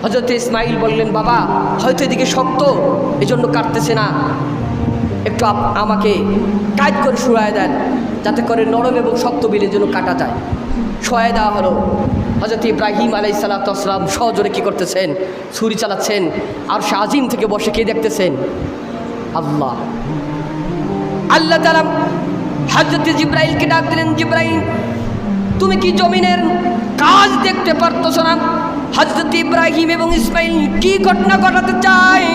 হযরত ইসমাইল বললেন, বাবা হয়তো এদিকে শক্ত, এজন্য কাটতেছে না, একটু আমাকে কায়েদ করে শোয়ায় দেন, যাতে করে নরম এবং শক্ত বিলের জন্য কাটা যায়। শোয়ায় দেওয়া হলো। হযরত ইব্রাহিম আলাইহিস সালাম সজোরে কী করতেছেন? ছুরি চালাচ্ছেন। আর সে আজিম থেকে বসে কে দেখতেছেন? আল্লাহ। আল্লাহ তাআলা হযরত জিবরাইলকে ডাক দিলেন, জিবরাইল তুমি কি জমিনের কাজ দেখতে পারতেছ না? হযরত ইব্রাহিম এবং ইসমাইল কি ঘটনা ঘটাতে চায়?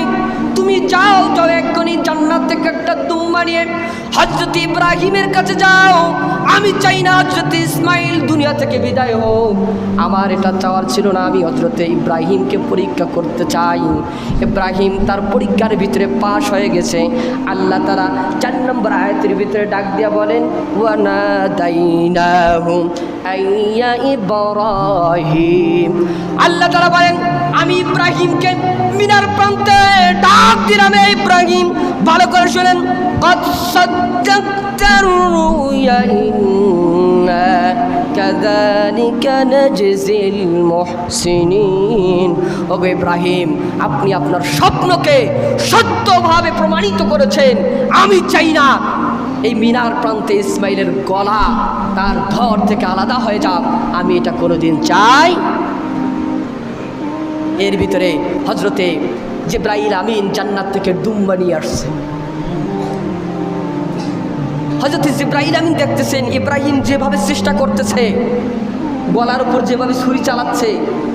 তুমি যাও এক্ষুনি জান্নাত থেকে একটা দুম্বা নিয়ে হযরত ইব্রাহিমের কাছে যাও। আমি চাই না হযরত ইসমাইল দুনিয়া থেকে বিদায় হোক, আমার এটা চাওয়ার ছিল না। আমি হযরত ইব্রাহিমকে পরীক্ষা করতে চাই। ইব্রাহিম তার পরীক্ষার ভিতরে পাশ হয়ে গেছে। আল্লাহ তাআলা 4 নম্বর আয়াতের ভিতরে ডাক দিয়া বলেন, ওয়া নাদাইনাহু আইয়া ইব্রাহিম। আল্লাহ তাআলা বলেন আমি ইব্রাহিমকে মিনার প্রান্তে ডাক দিলাম, ইব্রাহিম ভালো করে শুনেন, قد صدقت الرؤيا إنا كذلك نجزي المحسنين। ওগো ইব্রাহিম আপনি আপনার স্বপ্নকে সত্যভাবে প্রমাণিত করেছেন। আমি চাই না এই মিনার প্রান্তে ইসমাইলের গলা তার ধর থেকে আলাদা হয়ে যাক, আমি এটা কোনোদিন চাই। এর ভিতরে হযরতে জিবরাইল আমিন জান্নাত থেকে দুম্বা নিয়ে আসছে। হযরত জিবরাইল আমিন দেখতেছেন ইব্রাহিম যেভাবে চেষ্টা করতেছে, গলার উপর যেভাবে ছুরি চালাচ্ছে,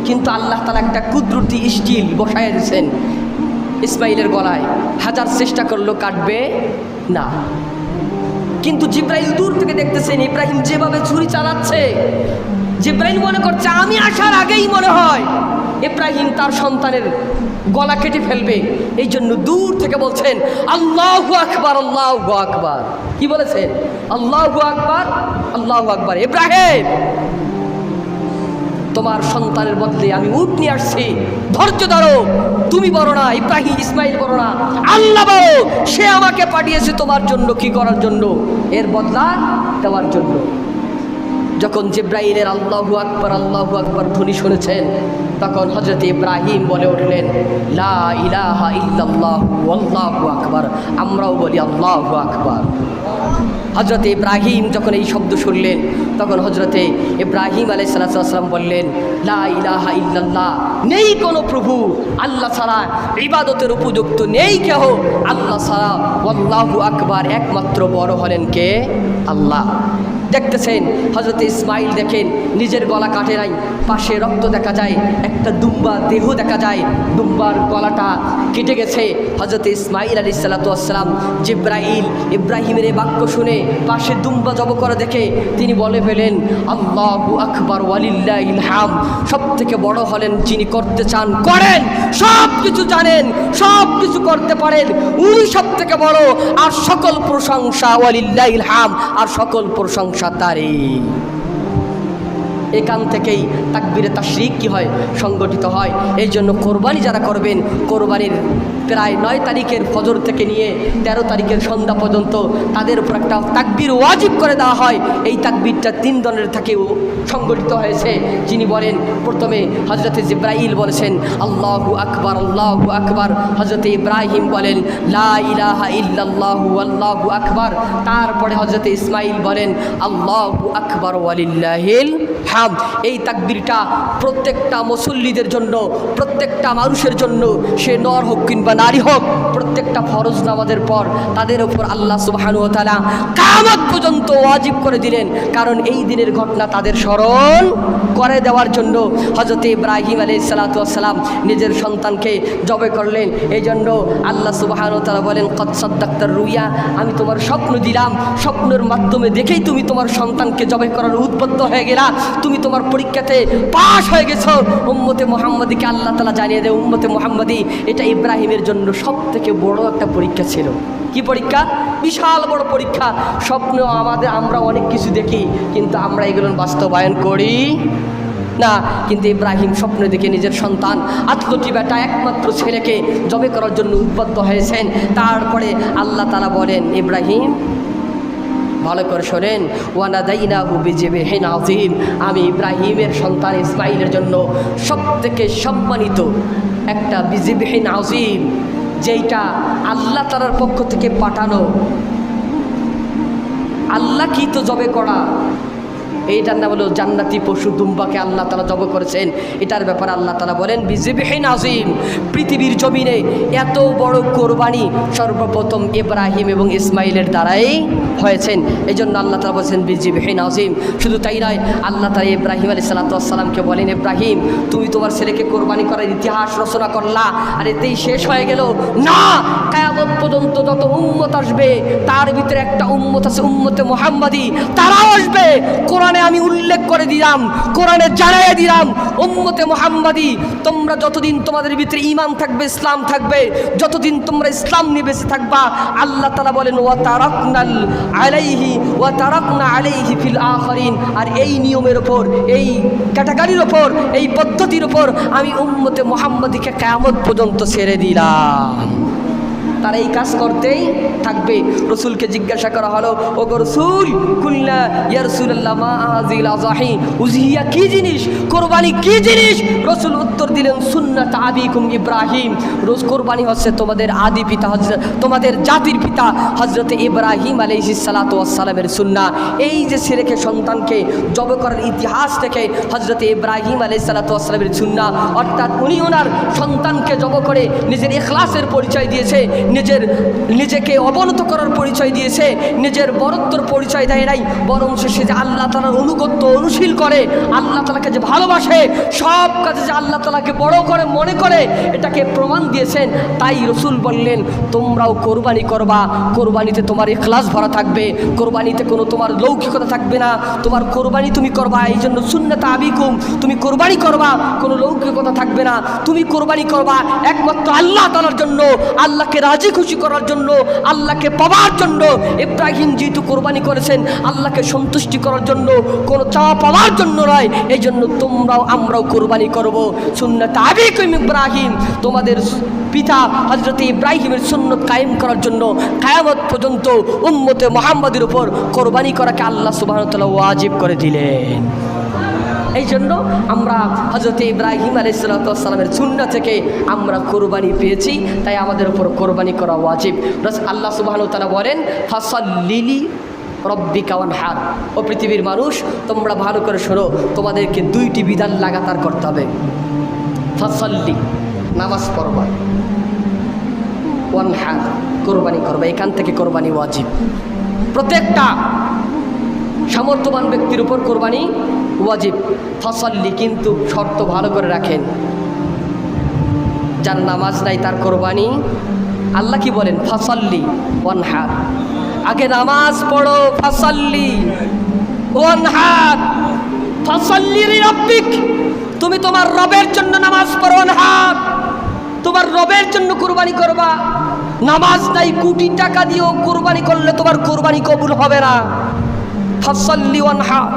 কিন্তু আল্লাহ তাআলা একটা কুদরতি স্টিল বসায় দিয়েছেন ইসমাইলের গলায়। হাজার চেষ্টা করলেও কাটবে না। কিন্তু জিবরাইল দূর থেকে দেখতেছেন ইব্রাহিম যেভাবে ছুরি চালাচ্ছে, জিবরাইল মনে করছে আমি আসার আগেই মনে হয় ইব্রাহিম তার সন্তানের গলা কেটে ফেলবে। এই জন্য দূর থেকে বলছেন আল্লাহু আকবার, আল্লাহু আকবার। কি বলেছেন? আল্লাহু আকবার, আল্লাহু আকবার। ইব্রাহিম তোমার সন্তানের বদলে আমি উট নিয়ে আসছি, ধৈর্য ধরো। তুমি বড় না, ইব্রাহিম ইসমাইল বড় না, আল্লাহ বড়। সে আমাকে পাঠিয়েছে তোমার জন্য, কি করার জন্য? এর বদলা দেওয়ার জন্য। যখন জিবরাইলের আল্লাহু আকবার, আল্লাহু আকবার ধ্বনি শুনেছেন, তখন হযরত ইব্রাহিম বলে উঠলেন লা ইলাহা ইল্লাল্লাহু আল্লাহু আকবার। আমরাও বলি আল্লাহু আকবার। হযরত ইব্রাহিম যখন এই শব্দ শুনলেন, তখন হযরতে ইব্রাহিম আলাইহিস সালাম বললেন লা ইলাহা ইল্লাল্লাহ, নেই কোনো প্রভু আল্লাহ ছাড়া, ইবাদতের উপযুক্ত নেই কেহ আল্লাহ ছাড়া। আল্লাহু আকবার, একমাত্র বড় হলেন কে? আল্লাহ। দেখতেছেন হযরত ইসমাইল দেখেন নিজের গলা কাটে নাই, পাশে রক্ত দেখা যায়, একটা দুম্বা দেহ দেখা যায়, দুম্বার গলাটা কেটে গেছে। হযরত ইসমাইল আলাইহিস সালাম জিবরাইল ইব্রাহিমের এই বাক্য শুনে পাশে দুম্বা জব করে দেখে তিনি বলে ফেলেন আল্লাহু আকবার ওয়ালিল্লাহিল হামদ। সব থেকে বড় হলেন যিনি করতে চান করেন, সব কিছু জানেন, সব কিছু করতে পারেন, উনি সব থেকে বড়। আর সকল প্রশংসা ওয়ালিল্লাহিল হামদ, আর সকল প্রশংসা তারই। এখান থেকেই তাকবীরে তাশরিক কি হয়, সংগঠিত হয়। এই জন্য কোরবানি যারা করবেন, কোরবানির প্রায় 9 তারিখের ফজর থেকে নিয়ে 13 তারিখের সন্ধ্যা পর্যন্ত তাদের উপর একটা তাকবীর ওয়াজিব করে দেওয়া হয়। এই তাকবীরটা 3 দলের থেকেও সংগঠিত হয়েছে। যিনি বলেন, প্রথমে হযরতে জিবরাইল বলেছেন আল্লাহু আকবার, আল্লাহু আকবার। হযরতে ইব্রাহিম বলেন লা ইলাহা ইল্লাল্লাহু আল্লাহু আকবার। তারপরে হযরতে ইসমাইল বলেন আল্লাহু আকবার ওয়ালিল্লাহিল হামদ। এই তাকবীরটা প্রত্যেকটা মুসল্লিদের জন্য, প্রত্যেকটা মানুষের জন্য, সে নর হোক কিংবা নারী হোক, প্রত্যেকটা ফরজ নামাজের পর তাদের উপর আল্লাহ সুবহানাহু ওয়া তাআলা কিয়ামত পর্যন্ত ওয়াজিব করে দিলেন। কারণ এই দিনের ঘটনা তাদের স্মরণ করে দেওয়ার জন্য হযরত ইব্রাহিম আলাইহিস সালাতু ওয়াস সালাম নিজের সন্তানকে জবাই করলেন। এই জন্য আল্লাহ সুবহানাহু ওয়া তাআলা বলেন কদ সাদ্দাকতার রুইয়া, আমি তোমার স্বপ্ন দিলাম, স্বপ্নের মাধ্যমে দেখেই তুমি তোমার সন্তানকে জবাই করার উদ্বুদ্ধ হয়ে গেলা, তুমি তোমার পরীক্ষাতে পাশ হয়ে গেছো। উম্মতে মুহাম্মাদীকে আল্লাহ তাআলা জানিয়ে দেয়, উম্মতে মুহাম্মাদী এটা ইব্রাহিমের জন্য সবথেকে বড় একটা পরীক্ষা ছিল। কি পরীক্ষা? বিশাল বড় পরীক্ষা। স্বপ্ন আমরা অনেক কিছু দেখি, কিন্তু আমরা এগুলো বাস্তবায়ন করি না। কিন্তু ইব্রাহিম স্বপ্ন দেখে নিজের সন্তান আত্মটি বেটা একমাত্র ছেলেকে জবাই করার জন্য উদ্বুদ্ধ হয়েছেন। তারপরে আল্লাহ তাআলা বলেন ইব্রাহিম ভালো করে শোনেন, ওয়ানাদাইনাহু বিযিবহিন আযীম, আমি ইব্রাহিমের সন্তান ইসমাইলের জন্য সবথেকে সম্মানিত একটা বিযিবহিন আযীম, যেইটা আল্লাহ তাআলার পক্ষ থেকে পাঠানো, আল্লাহ কি তো জবে করা, এইটার নাম হলো জান্নাতি পশু দুম্বাকে আল্লাহ তাআলা জব করেছেন। এটার ব্যাপারে আল্লাহ তাআলা বলেন বিযিবহিন আযীম। পৃথিবীর জমিনে এত বড় কোরবানি সর্বপ্রথম ইব্রাহিম এবং ইসমাইলের দ্বারাই হয়েছেন। এই জন্য আল্লাহ তাআলা বলেছেন বিযিবহিন আযীম। শুধু তাই নয়, আল্লাহ তাআলা ইব্রাহিম আলাইহিস সালাতু ওয়াস সালামকে বলেন ইব্রাহিম তুমি তোমার ছেলেকে কোরবানি করার ইতিহাস রচনা করলা, আর এতেই শেষ হয়ে গেল না। কিয়ামত পর্যন্ত যত উম্মত আসবে তার ভিতরে একটা উম্মত আছে উম্মতে মুহাম্মাদী, তারাও আসবে। কোরআনে আমি উল্লেখ করে দিলাম, কোরআনে জানাইয়ে দিলাম উম্মতে মুহাম্মাদী তোমরা যতদিন তোমাদের ভিতরে ঈমান থাকবে, ইসলাম থাকবে, যতদিন তোমরা ইসলাম নিয়ে বেঁচে থাকবা, আল্লাহ তাআলা বলেন ওয়া তারাকনা আলাইহি ফিল আখিরিন। আর এই নিয়মের উপর, এই ক্যাটাগরির উপর, এই পদ্ধতির উপর আমি উম্মতে মুহাম্মাদীকে কিয়ামত পর্যন্ত ছেড়ে দিলাম। তারা এই কাজ করতেই থাকবে। রসুলকে জিজ্ঞাসা করা হলো, ও গো রসুল, কুল্লা ইয়া রাসূলুল্লাহ মা হাযিল আযাহি, উযহিয়া কি জিনিস, কোরবানি কি জিনিস? রসুল উত্তর দিলেন সুন্নাত আবিকুম ইব্রাহিম, রোজ কোরবানি হচ্ছে তোমাদের আদি পিতা, তোমাদের জাতির পিতা হযরতে ইব্রাহিম আলাইহিস সালাতু ওয়াস সালামের সুন্নাহ। এই যে ছেলেকে সন্তানকে জবাই করার ইতিহাস থেকে হযরতে ইব্রাহিম আলাইহিস সালাতু ওয়াস সালামের সুন্নাহ, অর্থাৎ উনি ওনার সন্তানকে জবাই করে নিজের ইখলাসের পরিচয় দিয়েছে, নিজেকে অবনত করার পরিচয় দিয়েছে, নিজের বরত্বর পরিচয় দেয় নাই, বরং সে যে আল্লাহ তাআলার অনুগত্য অনুশীল করে, আল্লাহ তাআলাকে যে ভালোবাসে, সব কাজে যে আল্লাহ তাআলাকে বড় করে মনে করে, এটাকে প্রমাণ দিয়েছেন। তাই রসুল বললেন তোমরাও কোরবানি করবা, কোরবানিতে তোমার ইখলাস ভরা থাকবে, কোরবানিতে কোনো তোমার লৌকিকতা থাকবে না, তোমার কোরবানি তুমি করবা। এই জন্য সুন্নাত আবিকুম, তুমি কোরবানি করবা, কোনো লৌকিকতা থাকবে না, তুমি কোরবানি করবা একমাত্র আল্লাহ তাআলার জন্য, আল্লাহকে রাজি খুশি করার জন্য, আল্লাহকে পাওয়ার জন্য। ইব্রাহিম যেহেতু কোরবানি করেছেন আল্লাহকে সন্তুষ্টি করার জন্য, কোনো চাওয়া পাওয়ার জন্য নয়। এই জন্য তোমরাও আমরাও কোরবানি করব সুন্নাত আবিকুম ইব্রাহিম, তোমাদের পিতা হযরত ইব্রাহিমের সুন্নত কায়েম করার জন্য কিয়ামত পর্যন্ত উম্মতে মুহাম্মাদের উপর কোরবানি করাকে আল্লাহ সুবহানাহু ওয়া তাআলা ওয়াজিব করে দিলেন। এই জন্য আমরা হযরত ইব্রাহিম আলাইহিস সালাতু ওয়াস সালামের সুন্নাহ থেকে আমরা কোরবানি পেয়েছি, তাই আমাদের উপর কোরবানি করা ওয়াজিব। আল্লাহ সুবহানাহু ওয়া তাআলা বলেন ফাসাল্লি রব্বিকা ওয়ানহার। ও পৃথিবীর মানুষ তোমরা ভালো করে শোনো, তোমাদেরকে 2টি বিধান লাগাতার করতে হবে। ফাসাল্লি নামাজ পড়বা, ওয়ানহার কোরবানি করবা। এখান থেকে কোরবানি ওয়াজিব। প্রত্যেকটা সামর্থ্যবান ব্যক্তির উপর কোরবানি ওয়াজিব। ফাসাল্লি কিন্তু শর্ত ভালো করে রাখেন, যার নামাজ নাই তার কোরবানি। আল্লাহ কি বলেন? ফাসাল্লি ওয়ানহার। আগে নামাজ পড়ো, ফাসাল্লি ওয়ানহার। ফাসাল্লি লিরাব্বিক, তুমি তোমার রবের জন্য নামাজ পড়ো, ওয়ানহার তোমার রবের জন্য কোরবানি করবা। নামাজ নাই, কোটি টাকা দিয়েও কোরবানি করলে তোমার কোরবানি কবুল হবে না। ফাসাল্লি ওয়ানহার।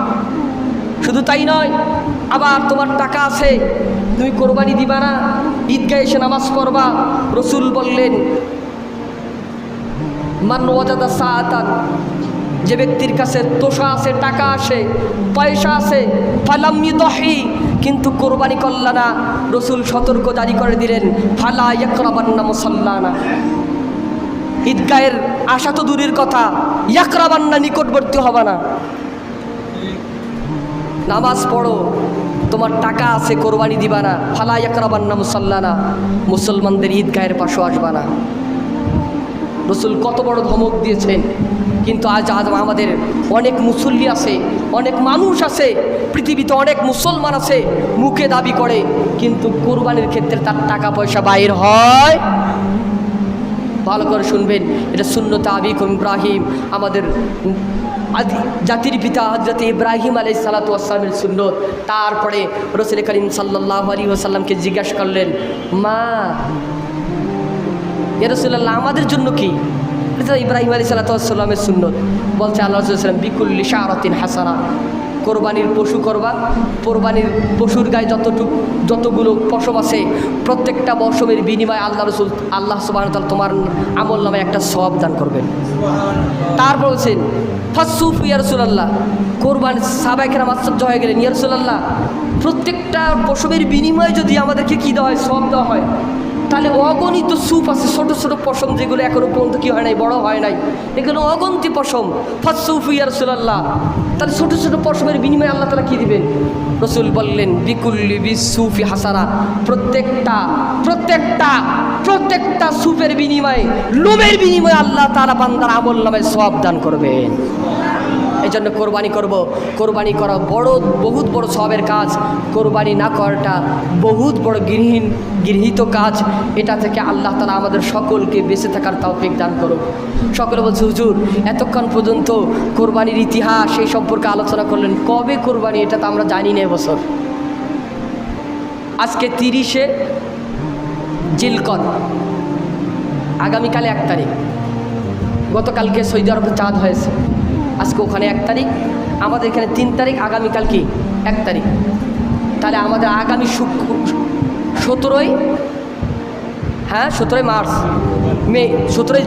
শুধু তাই নয়, আবার তোমার টাকা আছে, তুমি কোরবানি দিবা না, ঈদগাহে এসে নামাজ পড়বা। রসুল বললেন, মান ওয়াজাদা সাআতান, যে ব্যক্তির কাছে তোষা আছে, টাকা আছে, পয়সা আছে, ফালাম ইউদহি, কিন্তু কোরবানি করল না, রসুল সতর্ক জারি করে দিলেন, ফালা ইয়াকরাবান্না মুসাল্লানা, ঈদগাহের আশা তো দূরের কথা, ইয়াকরাবান্না, নিকটবর্তী হবে না। নামাজ পড়ো, তোমার টাকা আছে, কোরবানি দিবা না, ফালা ইয়াকরাবান্না মুসাল্লানা, মুসলমানদের ঈদগাহের পাশে আসবা না। রসুল কত বড় ধমক দিয়েছেন। কিন্তু আজ আমাদের অনেক মুসল্লি আছে, অনেক মানুষ আছে, পৃথিবীতে অনেক মুসলমান আছে, মুখে দাবি করে, কিন্তু কোরবানির ক্ষেত্রে তার টাকা পয়সা বাইর হয়। ভালো করে শুনবেন, এটা সুন্নতে আবিকুম ইব্রাহিম, আমাদের জাতির পিতা হযরত ইব্রাহিম আলাইহিস সালাতু ওয়াস সালামের সুন্নত। তারপরে রাসূল করিম সাল্লাল্লাহু আলাইহি ওয়াসাল্লামকে জিজ্ঞাসা করলেন, মা ইয়া রাসূলুল্লাহ, আমাদের জন্য কি? ইব্রাহিম আলাইহিস সালাতু ওয়াস সালামের সুন্নত। বলছে আল্লাহ রাসূল সাল্লাল্লাহু আলাইহি ওয়াসাল্লাম, বিকুল্লি শারাতিন হাসানা, কোরবানির পশু করবা, কোরবানির পশুর গায়ে যতগুলো পশম আছে, প্রত্যেকটা পশমের বিনিময়ে আল্লাহ সুবহানাহু ওয়া তাআলা তোমার আমল নামে একটা সওয়াব দান করবেন। তারপর বলছেন, ফাসুফু ইয়া রাসূলুল্লাহ, কোরবানি সাহাবায়ে কেরাম আশ্চর্য হয়ে গেলেন, ইয়া রাসূলুল্লাহ, প্রত্যেকটা পশমের বিনিময়ে যদি আমাদেরকে কী দেওয়া হয়, সওয়াব দেওয়া হয়, তাহলে অগণিত সুপ আছে, ছোটো ছোটো পশম, যেগুলো এখনও পর্যন্ত কী হয় নাই, বড় হয় নাই, এগুলো অগন্তি পশম। ফাসুফু ইয়া রাসূলুল্লাহ, তাহলে ছোটো ছোটো পশমের বিনিময়ে আল্লাহ তাআলা কী দিবেন? রসুল বললেন, বিকুল্লি বিসুফি হাসানা, প্রত্যেকটা সুপের বিনিময়ে, লোমের বিনিময়ে আল্লাহ তাআলা বান্দার আমল নামে সওয়াব দান করবেন। এই জন্য কোরবানি করব। কোরবানি করা বহুত বড় সওয়াবের কাজ। কোরবানি না করাটা বহুত বড় গৃহীত কাজ। এটা থেকে আল্লাহ তাআলা আমাদের সকলকে বেঁচে থাকার তৌফিক দান করুক। সকলে বলছে, হুজুর এতক্ষণ পর্যন্ত কোরবানির ইতিহাস সেই সম্পর্কে আলোচনা করলেন, কবে কোরবানি এটা তো আমরা জানি না। এবছর আজকে 30শে জিলকদ, আগামীকালে 1 তারিখ। গতকালকে সৌদি আরবে চাঁদ হয়েছে, আজকে ওখানে 1 তারিখ, আমাদের এখানে 3 তারিখ, আগামীকাল কি 1 তারিখ। তাহলে আমাদের আগামী 17ই মার্চ, 17ই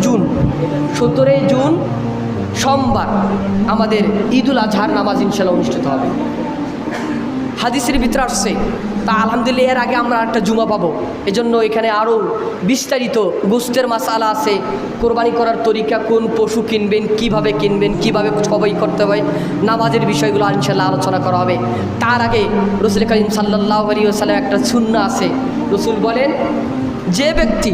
জুন সোমবার আমাদের ঈদুল আজহার নামাজ ইনশাআল্লাহ অনুষ্ঠিত হবে। হাদিসের ভিতরে আসছে, তা আলহামদুলিল্লাহ এর আগে আমরা একটা জুমা পাবো। এজন্য এখানে আরও বিস্তারিত গোশতের মাসালা আছে, কোরবানি করার তরিকা, কোন পশু কিনবেন, কিভাবে কিনবেন, কিভাবে সবাই করতে হয়, নামাজের বিষয়গুলো ইনশাআল্লাহ আলোচনা করা হবে। তার আগে রাসূল করিম সাল্লাল্লাহু আলাইহি ওয়াসাল্লাম একটা সুন্নাহ আছে। রাসূল বলেন, যে ব্যক্তি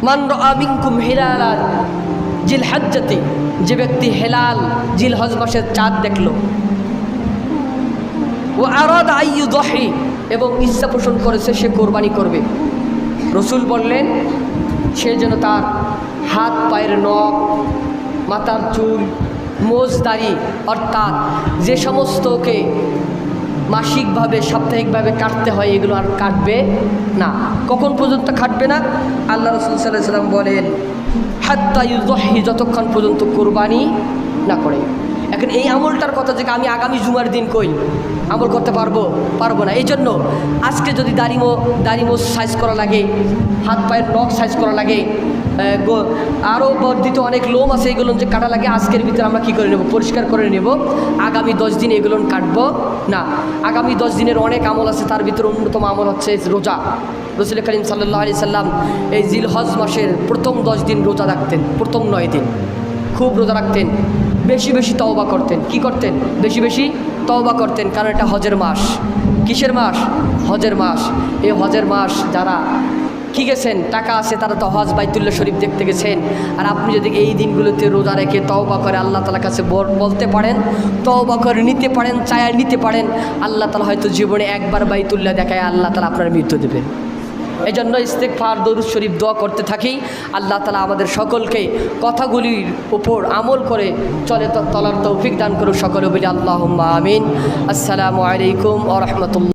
মান রাআ মিনকুম হিলালা জিলহজ্জাতি, যে ব্যক্তি হেলাল জিলহজ মাসের চাঁদ দেখল, ও আরাদা আইয়ুদহি, এবং ইচ্ছা পোষণ করেছে সে কোরবানি করবে, রসুল বললেন সে যেন তার হাত পায়ের নখ, মাথার চুল, মোজদারি, অর্থাৎ যে সমস্তকে মাসিকভাবে সাপ্তাহিকভাবে কাটতে হয়, এগুলো আর কাটবে না। কখন পর্যন্ত কাটবে না? আল্লাহ রাসূল সাল্লাল্লাহু আলাইহি ওয়াসাল্লাম বলেন, হাত্তা ইউযহি, যতক্ষণ পর্যন্ত কোরবানি না করে। এখন এই আমলটার কথা যে আমি আগামী জুমার দিন কই আমল করতে পারবো না। এই জন্য আজকে যদি দাড়িমো সাইজ করা লাগে, হাত পায়ের নখ সাইজ করা লাগে, আরও বর্ধিত অনেক লোম আছে, এগুলো যে কাটা লাগে, আজকের ভিতরে আমরা কী করে নেব? পরিষ্কার করে নেব। আগামী 10 দিন এগুলো কাটবো না। আগামী 10 দিনের অনেক আমল আছে, তার ভিতরে অন্যতম আমল হচ্ছে রোজা। রাসূল করিম সাল্লাল্লাহু আলাইহি সাল্লাম এই জিলহজ মাসের প্রথম 10 দিন রোজা রাখতেন, প্রথম 9 দিন খুব রোজা রাখতেন, বেশি বেশি তওবা করতেন। কি করতেন? বেশি বেশি তওবা করতেন, কারণ এটা হজের মাস। কিসের মাস? হজের মাস। এই হজের মাস যারা কি গেছেন, টাকা আছে, তারা তো হজ বাইতুল্লাহ শরীফ দেখতে গেছেন। আর আপনি যদি এই দিনগুলোতে রোজা রেখে তওবা করে আল্লাহ তাআলার কাছে বলতে পারেন, তওবা করে নিতে পারেন, চায়া নিতে পারেন, আল্লাহ তাআলা হয়তো জীবনে একবার বাইতুল্লাহ দেখায় আল্লাহ তাআলা আপনার মৃত্যু দেবেন। এই জন্য ইস্তেগফার, দরুদ শরীফ, দোয়া করতে থাকি। আল্লাহ তাআলা আমাদের সকলকে কথাগুলির উপর আমল করে চলার তৌফিক দান করুক। সকলে বলি আল্লাহুম্মা আমিন। আসসালামু আলাইকুম ওয়া রাহমাতুল্লাহ।